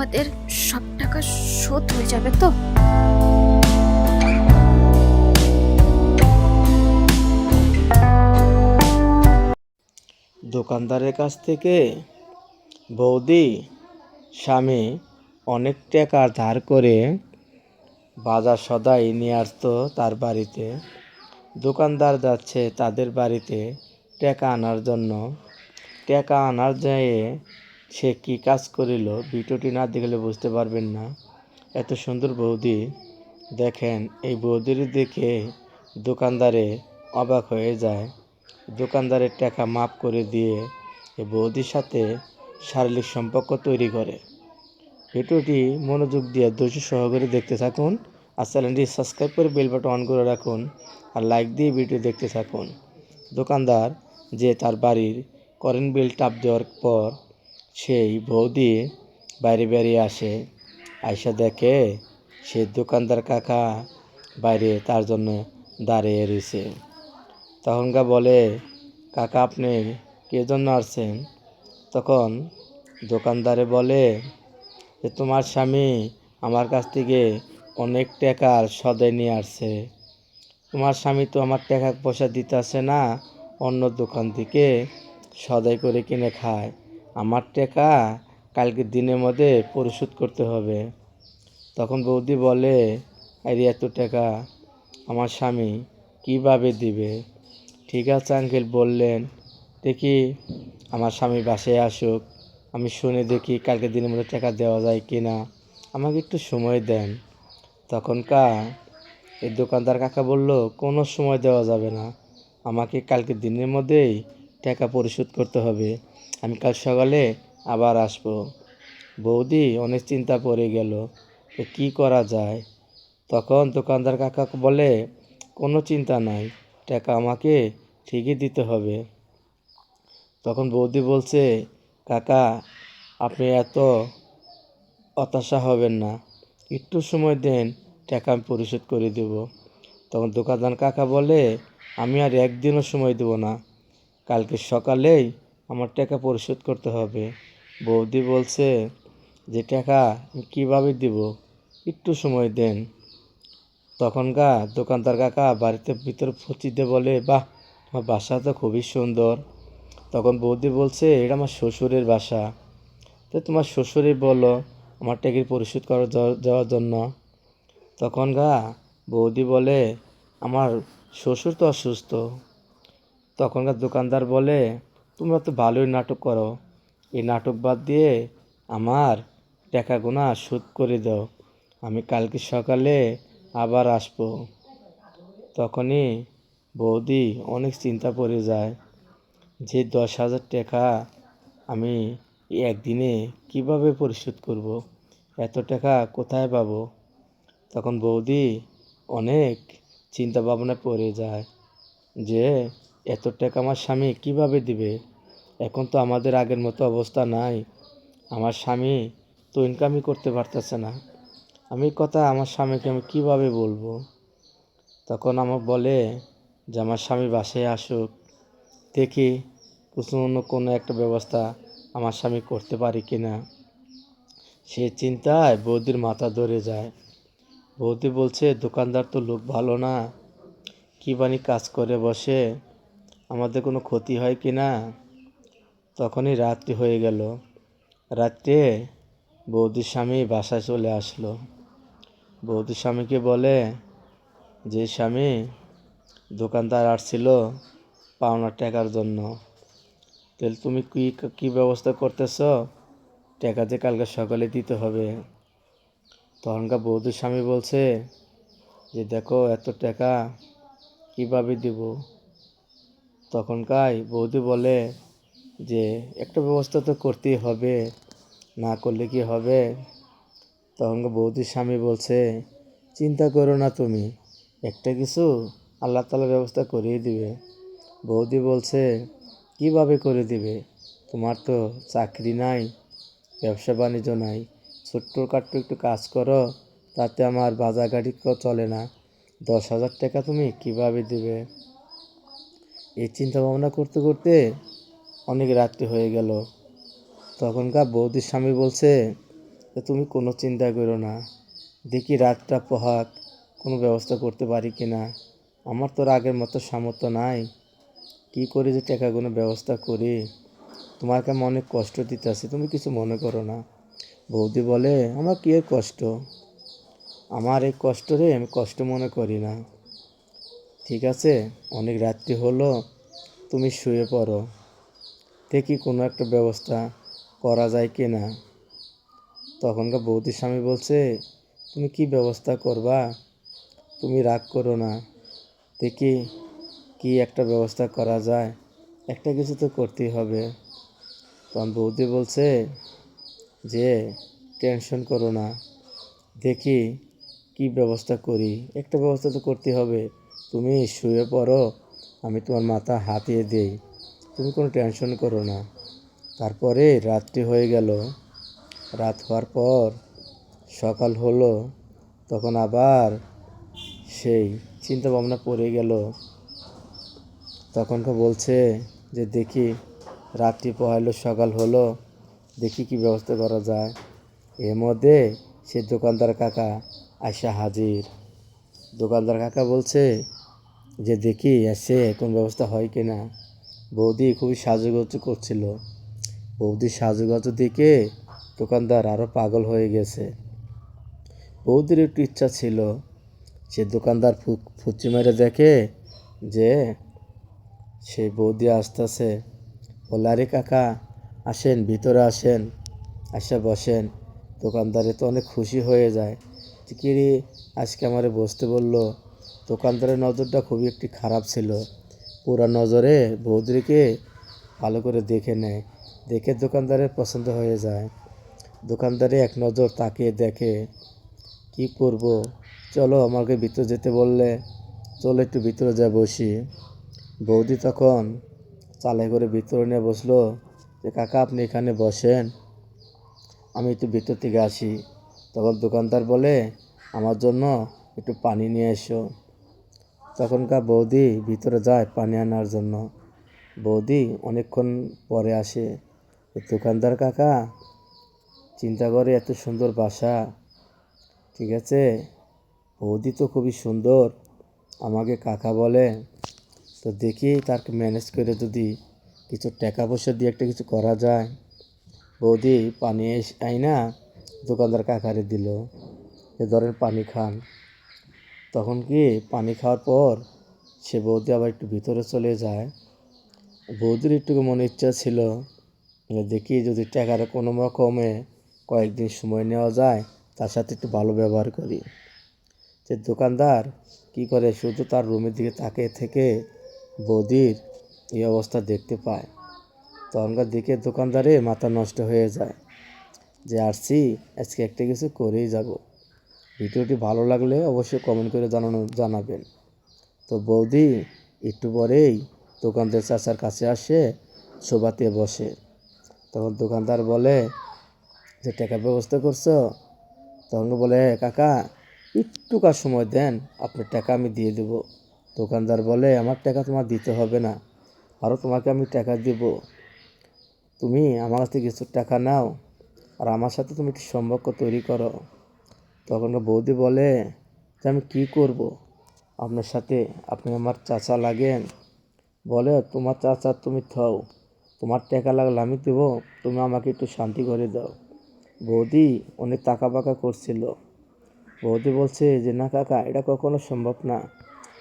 আমাদের সব টাকা শোধ হয়ে যাবে তো? দোকানদারের কাছ থেকে বৌদি স্বামী অনেক টাকা ধার করে বাজার সদাই নিয়ে আসতো তার বাড়িতে। দোকানদার যাচ্ছে তাদের বাড়িতে টাকা আনার জন্য। টাকা আনার যেয়ে সে কী কাজ করিল ভিডিওটি না দেখলে বুঝতে পারবেন না। এত সুন্দর বৌদি, দেখেন এই বৌদির দেখে দোকানদারে অবাক হয়ে যায়। দোকানদারের টাকা মাফ করে দিয়ে এই বৌদির সাথে শারীরিক সম্পর্ক তৈরি করে। ভিডিওটি মনোযোগ দিয়ে ধৈর্য সহকারে দেখতে থাকুন আর চ্যানেলটি সাবস্ক্রাইব করে বেল বাটন অন করে রাখুন আর লাইক দিয়ে ভিডিও দেখতে থাকুন। দোকানদার যে তার বাড়ির কারেন্ট বিল টাপ দেওয়ার পর সেই বৌদি বাইরে বেরিয়ে আসে। আয়সা দেখে সে দোকানদার কাকা বাইরে তার জন্য দাঁড়িয়ে রয়েছে। তখনকার বলে, কাকা আপনি কে জন্য আসছেন? তখন দোকানদারে বলে যে তোমার স্বামী আমার কাছ থেকে অনেক টাকার সদাই নিয়ে আসছে। তোমার স্বামী তো আমার টাকা পয়সা দিতে আসে না, অন্য দোকান থেকে সদাই করে কিনে খায়। আমার টাকা কালকে দিনের মধ্যে পরিশোধ করতে হবে। তখন বৌদি বলে, আরে এত টাকা আমার স্বামী কিভাবে দিবে? ঠিক আছে আঙ্কেল বললেন, দেখি আমার স্বামী বাসায় আসুক, আমি শুনে দেখি কালকে দিনের মধ্যে টাকা দেওয়া যায় কি না, আমাকে একটু সময় দেন। তখনকার এই দোকানদার কাকা বলল, কোনো সময় দেওয়া যাবে না, আমাকে কালকে দিনের মধ্যেই টাকা পরিশোধ করতে হবে, আমি কাল সকালে আবার আসবো। বৌদি অনেক চিন্তা পড়ে গেল, তো কী করা যায়? তখন দোকানদার কাকা বলে, কোনো চিন্তা নাই, টাকা আমাকে ঠিকই দিতে হবে। তখন বৌদি বলছে, কাকা আপনি এত হতাশা হবেন না, একটু সময় দেন, টাকা আমি পরিশোধ করে দেব। তখন দোকানদার কাকা বলে, আমি আর একদিনও সময় দেব না, কালকে সকালেই আমার টাকা পরিশোধ করতে হবে। বৌদি বলছে যে টাকা আমি কীভাবে দিব, একটু সময় দেন। তখনকার দোকানদার কাকা বাড়িতে ভিতরে ফুচিতে বলে, বাহ আমার বাসা তো খুবই সুন্দর। তখন বৌদি বলছে, এটা আমার শ্বশুরের বাসা, তো তোমার শ্বশুরই বলো আমার টাকা পরিশোধ করা যাওয়ার জন্য। তখনকার বৌদি বলে, আমার শ্বশুর তো অসুস্থ। তখনকার দোকানদার বলে, তোমরা তো ভালোই নাটক করো, এই নাটক বাদ দিয়ে আমার টাকাগুনা শোধ করে দাও, আমি কালকে সকালে আবার আসবো। তখনই বৌদি অনেক চিন্তা পড়ে যায় যে 10,000 টাকা আমি একদিনে কিভাবে পরিশোধ করব, এত টাকা কোথায় পাবো? তখন বৌদি অনেক চিন্তা ভাবনা পড়ে যায় যে এত টাকা আমার স্বামী কিভাবে দিবে, এখন তো আমাদের আগের মতো অবস্থা নাই, আমার স্বামী তো ইনকামই করতে পারতেছে না, আমি কথা আমার স্বামীকে আমি কীভাবে বলবো? তখন আমার বলে যে আমার স্বামী বাসায় আসুক, দেখি কোনো একটা ব্যবস্থা আমার স্বামী করতে পারি কি না। সে চিন্তায় বৌদির মাথা ধরে যায়। বৌদি বলছে, দোকানদার তো লোক ভালো না, কী বানি কাজ করে বসে, আমাদের কোনো ক্ষতি হয় কি না। তখনই রাত্রি হয়ে গেল। রাত্রে বৌদির স্বামী বাসায় চলে আসলো। বৌদির স্বামীকে বলে যে, স্বামী দোকানদার আসছিল পাওনা টাকার জন্য, তাহলে তুমি কী ব্যবস্থা করতেছ, টাকা যে কালকে সকালে দিতে হবে। তখনকার বৌদির স্বামী বলছে যে, দেখো এত টাকা কীভাবে দিব। তখনকার বৌদি বলে যে, একটা ব্যবস্থা তো করতেই হবে, না করলে কি হবে। তখনকার বৌদির স্বামী বলছে, চিন্তা করো না তুমি, একটা কিছু আল্লাহ তাআলা ব্যবস্থা করেই দিবে। বৌদি বলছে, কিভাবে করে দিবে, তোমার তো চাকরি নাই, ব্যবসা বাণিজ্য নাই, ছোট্টখাট্টো একটু কাজ করো, তাতে আমার বাজার গাড়ি চলে না, 10,000 টাকা তুমি কিভাবে দিবে? এই চিন্তা ভাবনা করতে করতে অনেক রাত্রি হয়ে গেল। তখনকার বৌদির স্বামী বলছে, তো তুমি কোনো চিন্তা করো না, দেখি রাতটা পোহাক কোনো ব্যবস্থা করতে পারি কি না। আমার তো আর আগের মতো সামর্থ্য নাই, কী করে যে টাকাগুলো ব্যবস্থা করি। তোমাকে আমি অনেক কষ্ট দিতেছি, তুমি কিছু মনে করো না। বৌদি বলে, আমার কী এর কষ্ট, আমার এই কষ্ট রে আমি কষ্ট মনে করি না। ঠিক আছে, অনেক রাত্রি হলো, তুমি শুয়ে পড়ো, দেখি কোনো একটা ব্যবস্থা করা যায় কি না। তখনকার বৌদির স্বামী বলছে, তুমি কি ব্যবস্থা করবা, তুমি রাগ করো না, দেখি কি একটা ব্যবস্থা করা যায়, একটা কিছু তো করতেই হবে। তখন বৌদি বলছে যে টেনশন করো না, দেখি কি ব্যবস্থা করি, একটা ব্যবস্থা তো করতে হবে। তুমি শুয়ে পড়ো, আমি তোমার মাথা হাতিয়ে দিই, তুমি কোনো টেনশন করো না। তারপরে রাত্রি হয়ে গেল, রাত হওয়ার পর সকাল হলো, তখন আবার সেই চিন্তা ভাবনা পড়ে গেল। তখনকে বলছে যে দেখি রাত্রি পোহাইলো, সকাল হলো, দেখি কি ব্যবস্থা করা যায়। এর মধ্যে সে দোকানদার কাকা আয়সা হাজির। দোকানদার কাকা বলছে যে দেখি এসে কোন ব্যবস্থা হয় কি না। বৌদি খুবই সাজুগুজু করছিল, বৌদির সাজুগুজু দেখে দোকানদার আরও পাগল হয়ে গেছে। বৌদির একটু ইচ্ছা ছিল, সে দোকানদার ফুচি মেরে দেখে যে সেই বৌদি আসতেছে, বলে, আরে কাকা আসেন, ভিতরে আসেন, আসে বসেন। দোকানদারে তো অনেক খুশি হয়ে যায়, কি রে আজকে আমারে বসতে বললো। দোকানদারের নজরটা খুবই একটি খারাপ ছিল, পুরা নজরে বৌদিকে ভালো করে দেখে নেয়, দেখে দোকানদারের পছন্দ হয়ে যায়। দোকানদারে এক নজর তাকিয়ে দেখে, কি করব, চলো আমাকে ভিতরে যেতে বললে, চলো একটু ভিতরে যা বসি। বৌদি তখন চালাই করে ভিতরে নিয়ে বসলো, যে কাকা আপনি এখানে বসেন, আমি একটু ভিতর থেকে আসি। তখন দোকানদার বলে, আমার জন্য একটু পানি নিয়ে এসো। তখনকার বৌদি ভিতরে যায় পানি আনার জন্য। বৌদি অনেকক্ষণ পরে আসে। দোকানদার কাকা চিন্তা করে, এত সুন্দর বাসা, ঠিক আছে, বৌদি তো খুবই সুন্দর, আমাকে কাকা বলে, তো দেখি তাকে ম্যানেজ করে যদি কিছু টাকা পয়সা দিয়ে একটা কিছু করা যায়। বৌদি পানি আইনা দোকানদার কাকারে দিল, এ ধরেন পানি খান। তখন কি পানি খাওয়ার পর সে বৌদি আবার একটু ভিতরে চলে যায়। বৌদির একটু মনে ইচ্ছা ছিল যে দেখি যদি টাকার কোনো রকমে কয়েকদিন সময় নেওয়া যায়, তার সাথে একটু ভালো ব্যবহার করি। যে দোকানদার কি করে, শুধু তার রুমের দিকে তাকিয়ে থেকে বৌদির এই অবস্থা দেখতে পায়। তখনকার দিকে দোকানদারে মাথা নষ্ট হয়ে যায়, যে আসছি আজকে একটা কিছু করেই যাব। ভিডিওটি ভালো লাগলে অবশ্যই কমেন্ট করে জানাবেন। তো বৌদি একটু পরেই দোকানদার চাচার কাছে আসে, শোবাতে বসে। তখন দোকানদার বলে যে টাকার ব্যবস্থা করছো। তখন বলে, কাকা একটু কার সময় দেন, আপনার টাকা আমি দিয়ে দেবো। দোকানদার বলে, আমার টাকা তোমার দিতে হবে না, আরও তোমাকে আমি টাকা দেব, তুমি আমার কাছ থেকে কিছু টাকা নাও, আর আমার সাথে তুমি একটু সম্পর্ক তৈরি করো। তখন বৌদি বলে যে আমি কী করব আপনার সাথে, আপনি আমার চাচা লাগেন। বলে, তোমার চাচা তুমি থাও, তোমার টাকা লাগলে আমি দেবো, তুমি আমাকে একটু শান্তি করে দাও। বৌদি অনেক টাকা পাকা করছিল। বৌদি বলছে যে না কাকা, এটা কখনো সম্ভব না,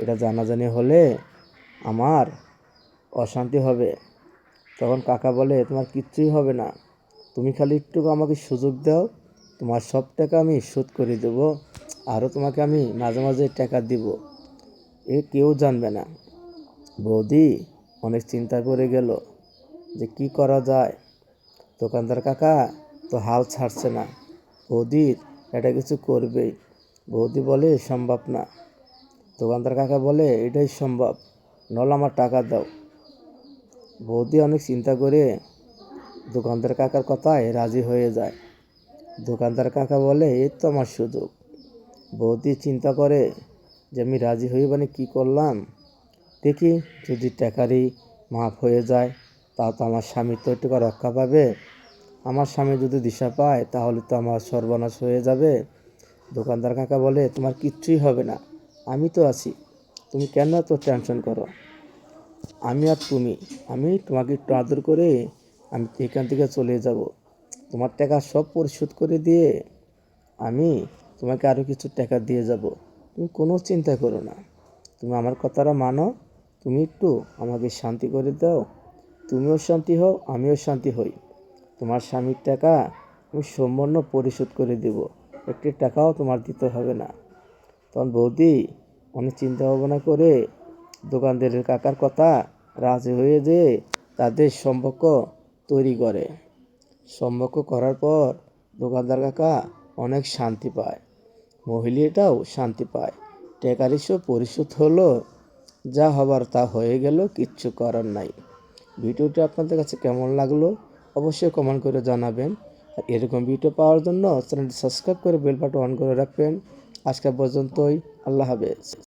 এটা জানাজানি হলে আমার অশান্তি হবে। তখন কাকা বলে, তোমার কিচ্ছুই হবে না, তুমি খালি একটু আমাকে সুযোগ দাও, তোমার সব টাকা আমি শোধ করে দেবো, আরও তোমাকে আমি মাঝে মাঝে টাকা দিব, এ কেউ জানবে না। বৌদি অনেক চিন্তা করে গেল যে কি করা যায়। দোকানদার কাকা তো হাল ছাড়ছে না, বৌদির এটা কিছু করবেই। বৌদি বলে, সম্ভব না। দোকানদার কাকা বলে, এটাই সম্ভব, নল আমার টাকা দাও। বৌদি অনেক চিন্তা করে দোকানদার কাকার কথায় রাজি হয়ে যায়। দোকানদার কাকা বলে, এই তো আমার সুযোগ। বৌদি চিন্তা করে যে আমি রাজি হই মানে কী করলাম, দেখি যদি টাকারই মাপ হয়ে যায়, তা তো আমার স্বামী তো একটু রক্ষা পাবে, আমার স্বামী যদি দিশা পায় তাহলে তো আমার সর্বনাশ হয়ে যাবে। দোকানদার কাকা বলে, তোমার কিচ্ছুই হবে না, আমি তো আছি, তুমি কেন এত টেনশন করো? আমি আর তুমি, আমি তোমাকে একটু আদর করে আমি এখান থেকে চলে যাব। তোমার টাকা সব পরিশোধ করে দিয়ে আমি তোমাকে আরও কিছু টাকা দিয়ে যাব। তুমি কোনো চিন্তা করো না, তুমি আমার কথাটা মানো, তুমি একটু আমাকে শান্তি করে দাও, তুমিও শান্তি হও, আমিও শান্তি হই। তোমার স্বামীর টাকা আমি সম্পূর্ণ পরিশোধ করে দেব, একটি টাকাও তোমার দিতে হবে না। তখন বৌদি অনেক চিন্তা ভাবনা করে দোকানদারের কাকার কথা রাজি হয়ে যেয়ে তাদের সম্পর্ক তৈরি করে। সম্পর্ক করার পর দোকানদার কাকা অনেক শান্তি পায়, মহিলাটাও শান্তি পায়। টাকার সব পরিশোধ হলো, যা হবার তা হয়ে গেল, কিচ্ছু করার নাই। ভিডিওটি আপনাদের কাছে কেমন লাগলো অবশ্যই কমেন্ট করে জানাবেন। আর এরকম ভিডিও পাওয়ার জন্য চ্যানেলটি সাবস্ক্রাইব করে বেল বাটন অন করে রাখবেন। আজকে পর্যন্তই, আল্লাহ হাফেজ।